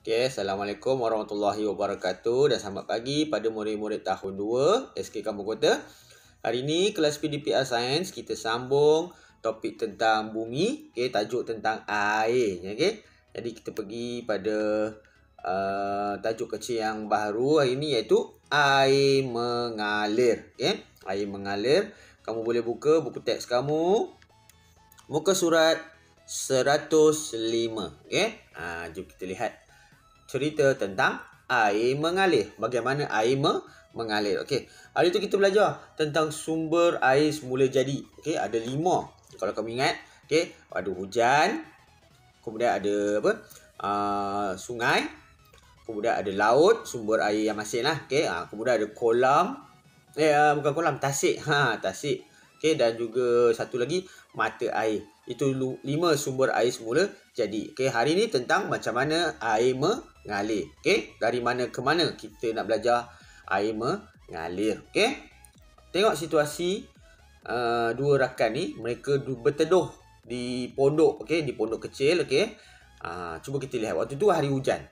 Okay, Assalamualaikum warahmatullahi wabarakatuh dan selamat pagi pada murid-murid tahun 2 SK Kampung Kota. Hari ini kelas PDPR Sains kita sambung topik tentang bumi, okay, tajuk tentang air. Okay. Jadi kita pergi pada tajuk kecil yang baru hari ini iaitu air mengalir. Okay. Air mengalir. Kamu boleh buka buku teks kamu. Muka surat 105. Okay. Jom kita lihat cerita tentang air mengalir. Bagaimana air mengalir. Okey. Hari itu kita belajar tentang sumber air semula jadi. Okey, ada 5. Kalau kamu ingat, okey, ada hujan, kemudian ada sungai, kemudian ada laut, sumber air yang masin lah. Okey, kemudian ada kolam. Bukan kolam, tasik. Tasik. Okey, dan juga satu lagi mata air. Itu 5 sumber air semula jadi. Okey, hari ni tentang macam mana air mengalir. Okey, dari mana ke mana kita nak belajar air mengalir. Okey. Tengok situasi dua rakan ni, mereka berteduh di pondok, okey, di pondok kecil, okey. Cuba kita lihat waktu tu hari hujan.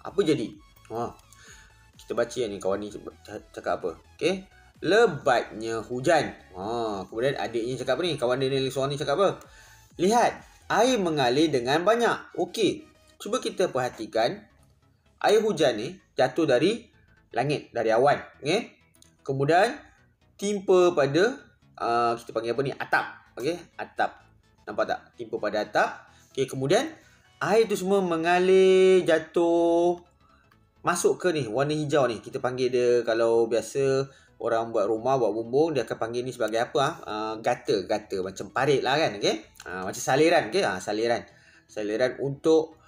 Apa jadi? Kita baca ni, kawan ni cakap apa? Okey. Lebatnya hujan. Kemudian adiknya cakap apa ni? Kawan dia ni seorang ni cakap apa? Lihat, air mengalir dengan banyak. Okey. Cuba kita perhatikan air hujan ni jatuh dari langit, dari awan, okey. Kemudian timpa pada kita panggil apa ni? Atap, okey, atap. Nampak tak? Timpa pada atap. Okey, kemudian air tu semua mengalir, jatuh, masuk ke ni warna hijau ni. Kita panggil dia, kalau biasa orang buat rumah, buat bumbung, dia akan panggil ni sebagai apa? Gata macam parit lah kan, okey. Macam saliran, okey. Saliran untuk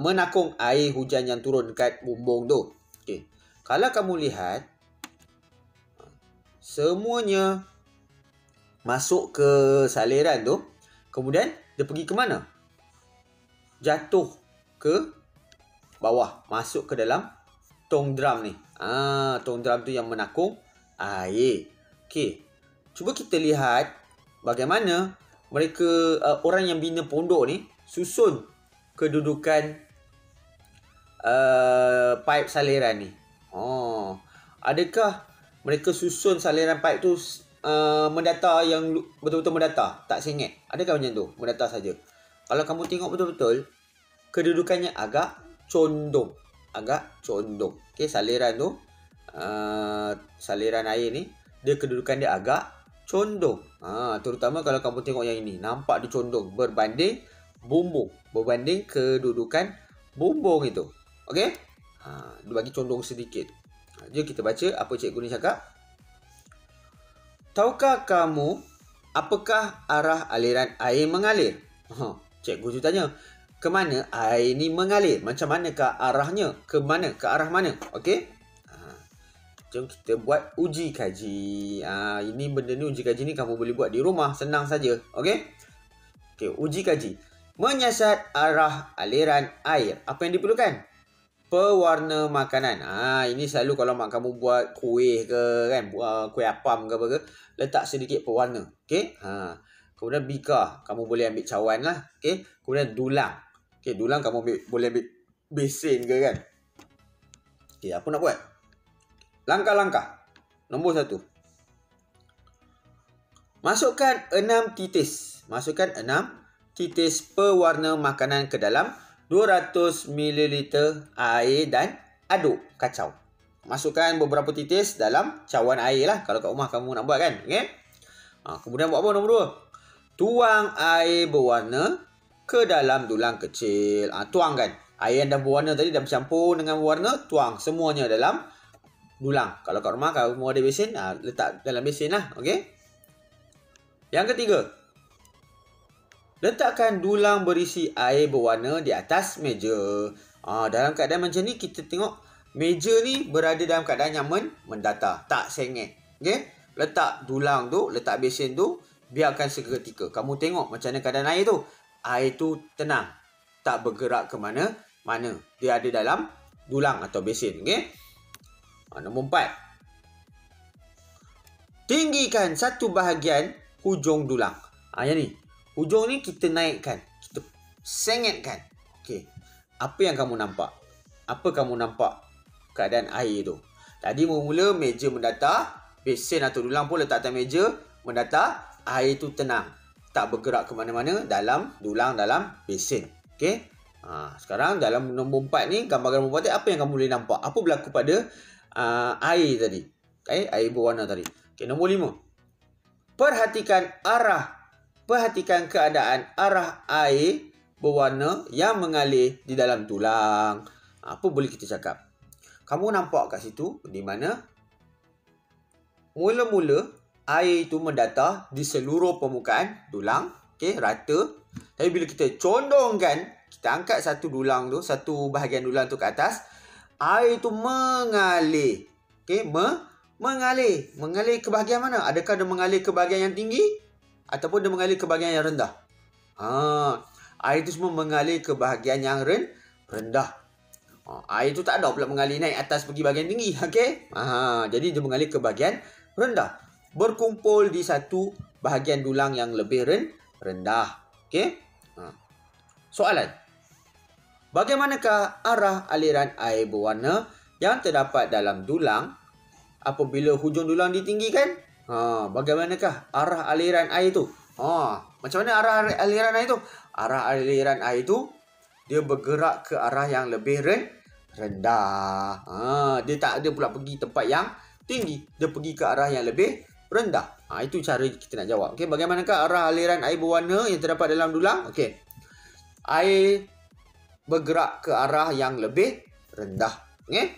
menakung air hujan yang turun dekat bumbung tu. Okey. Kalau kamu lihat, semuanya masuk ke saliran tu, kemudian dia pergi ke mana? Jatuh ke bawah, masuk ke dalam tong drum ni. Tong drum tu yang menakung air. Okey. Cuba kita lihat bagaimana mereka orang yang bina pondok ni susun kedudukan paip saliran ni. Adakah mereka susun saliran paip tu mendatar, yang betul-betul mendatar, tak sengit? Adakah macam tu? Mendatar saja. Kalau kamu tengok betul-betul, kedudukannya agak condong. Okey, saliran tu, saliran air ni, dia kedudukan dia agak condong. Terutama kalau kamu tengok yang ini, nampak dia condong berbanding bumbung, berbanding kedudukan bumbung itu. Okey? Dia bagi condong sedikit. Jom kita baca apa cikgu ni cakap. Tahukah kamu apakah arah aliran air mengalir? Cikgu tu tanya, ke mana air ni mengalir? Macam manakah arahnya? Ke mana? Ke arah mana? Okey? Jom kita buat uji kaji. Ini benda ni, uji kaji ni kamu boleh buat di rumah, senang saja. Okey? Okey, uji kaji. Menyiasat arah aliran air. Apa yang diperlukan? Pewarna makanan. Ini selalu kalau mak kamu buat kuih ke kan, kuih apam ke apa ke, letak sedikit pewarna. Okey? Kemudian bika, kamu boleh ambil cawan lah. Okey? Kemudian dulang. Okey, dulang kamu boleh ambil besin ke kan. Okey, apa nak buat? Langkah-langkah. Nombor 1. Masukkan 6 titis. Masukkan 6 titis pewarna makanan ke dalam 200 ml air dan aduk, kacau. Masukkan beberapa titis dalam cawan air lah kalau kat rumah kamu nak buat kan. Okay? Kemudian buat apa nombor 2? Tuang air berwarna ke dalam dulang kecil. Tuangkan. Air yang dah berwarna tadi dah bercampur dengan warna, tuang semuanya dalam dulang. Kalau kat rumah kamu ada besin, letak dalam besin lah. Okay? Yang ketiga, letakkan dulang berisi air berwarna di atas meja. Dalam keadaan macam ni, kita tengok meja ni berada dalam keadaan yang mendatar, tak sengit. Okay? Letak dulang tu, letak besin tu, biarkan seketika. Kamu tengok macam mana keadaan air tu. Air tu tenang, tak bergerak ke mana-mana. Dia ada dalam dulang atau besin. Okay? Nombor 4. Tinggikan satu bahagian hujung dulang. Yang ni. Hujung ni kita naikkan. Kita sengitkan. Okey. Apa yang kamu nampak? apa kamu nampak keadaan air tu? Tadi mula-mula meja mendatar, besen atau dulang pun letak atas meja, mendatar, air tu tenang. Tak bergerak ke mana-mana dalam dulang, dalam besen. Okey? Sekarang dalam nombor 4 ni, gambar nombor 4 ni, apa yang kamu boleh nampak? Apa berlaku pada air tadi? Okay? Air berwarna tadi. Okay, nombor 5. Perhatikan keadaan arah air berwarna yang mengalir di dalam tulang. Apa boleh kita cakap? Kamu nampak kat situ di mana mula-mula air itu mendatar di seluruh permukaan tulang, okey, rata. Tapi bila kita condongkan, kita angkat satu dulang tu, satu bahagian dulang tu ke atas, air itu mengalir. Okey, mengalir ke bahagian mana? Adakah dia mengalir ke bahagian yang tinggi ataupun dia mengalir ke bahagian yang rendah? Air itu semua mengalir ke bahagian yang rendah. Air itu tak ada pula mengalir naik atas pergi bahagian tinggi. Okey? Jadi dia mengalir ke bahagian rendah. Berkumpul di satu bahagian dulang yang lebih rendah. Okey? Soalan. Bagaimanakah arah aliran air berwarna yang terdapat dalam dulang apabila hujung dulang ditinggikan? Bagaimanakah arah aliran air itu? Macam mana arah aliran air itu? Arah aliran air itu dia bergerak ke arah yang lebih rendah. Dia tak ada pula pergi tempat yang tinggi. Dia pergi ke arah yang lebih rendah. Itu cara kita nak jawab. Okay, bagaimanakah arah aliran air berwarna yang terdapat dalam dulang? Okay. Air bergerak ke arah yang lebih rendah. Okay?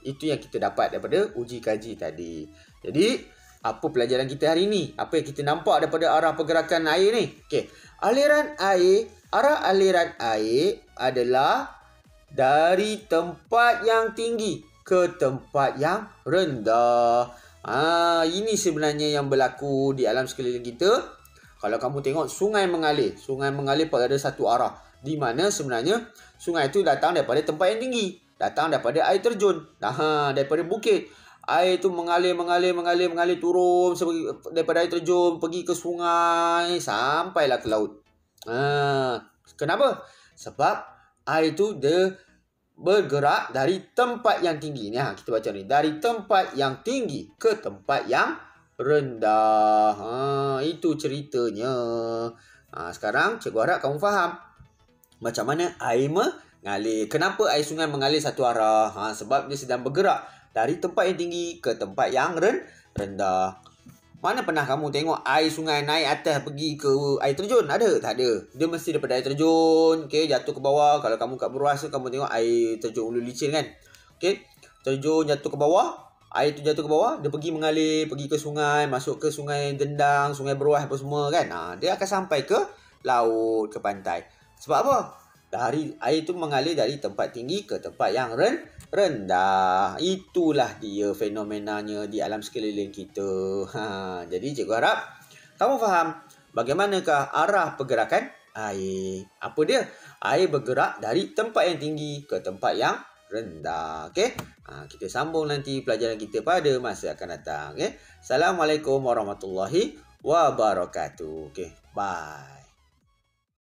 Itu yang kita dapat daripada uji kaji tadi. Jadi, apa pelajaran kita hari ini? Apa yang kita nampak daripada arah pergerakan air ni? Okay. Arah aliran air adalah dari tempat yang tinggi ke tempat yang rendah. Ini sebenarnya yang berlaku di alam sekeliling kita. Kalau kamu tengok sungai mengalir pada satu arah. Di mana sebenarnya sungai itu datang daripada tempat yang tinggi. Datang daripada air terjun. Daripada bukit. Air itu mengalir turun daripada air terjun pergi ke sungai sampailah ke laut. Kenapa? Sebab air itu dia bergerak dari tempat yang tinggi. Kita baca ni. Dari tempat yang tinggi ke tempat yang rendah. Itu ceritanya. Sekarang cikgu harap kamu faham macam mana air mengalir. Kenapa air sungai mengalir satu arah? Sebab dia sedang bergerak dari tempat yang tinggi ke tempat yang rendah. Mana pernah kamu tengok air sungai naik atas pergi ke air terjun? Ada? Tak ada. Dia mesti daripada air terjun, jatuh ke bawah. Kalau kamu kat Beruas tu, kamu tengok air terjun Ulu Licin kan? Terjun jatuh ke bawah. Air tu jatuh ke bawah, dia pergi mengalir, pergi ke sungai, masuk ke sungai Dendang, sungai Beruas apa semua kan? Dia akan sampai ke laut, ke pantai. Sebab apa? Air tu mengalir dari tempat tinggi ke tempat yang rendah. Itulah dia fenomenanya di alam sekeliling kita. Jadi cikgu harap kamu faham bagaimanakah arah pergerakan air. Apa dia? Air bergerak dari tempat yang tinggi ke tempat yang rendah. Okey? Kita sambung nanti pelajaran kita pada masa akan datang. Assalamualaikum warahmatullahi wabarakatuh. Okey, bye.